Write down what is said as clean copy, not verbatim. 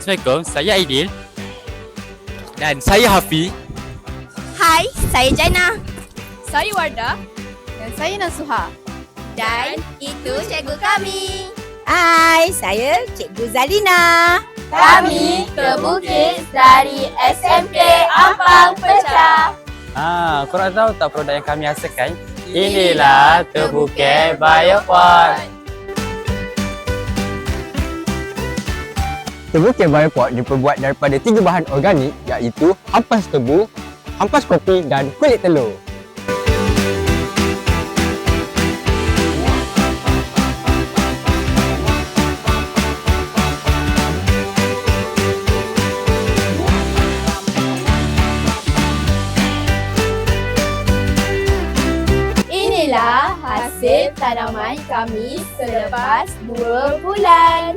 Assalamualaikum, saya Aidil. Dan saya Hafiz. Hai, saya Jana. Saya Wardah. Dan saya Nasuha. Dan itu cikgu kami. Hai, saya Cikgu Zalina. Kami Terbukit dari SMK Ampang Pecah. Korang tahu tak produk yang kami hasilkan? Inilah Terbukit Biopod. Terbukit Biopod diperbuat daripada 3 bahan organik iaitu ampas tebu, ampas kopi dan kulit telur. Inilah hasil tanaman kami selepas 2 bulan.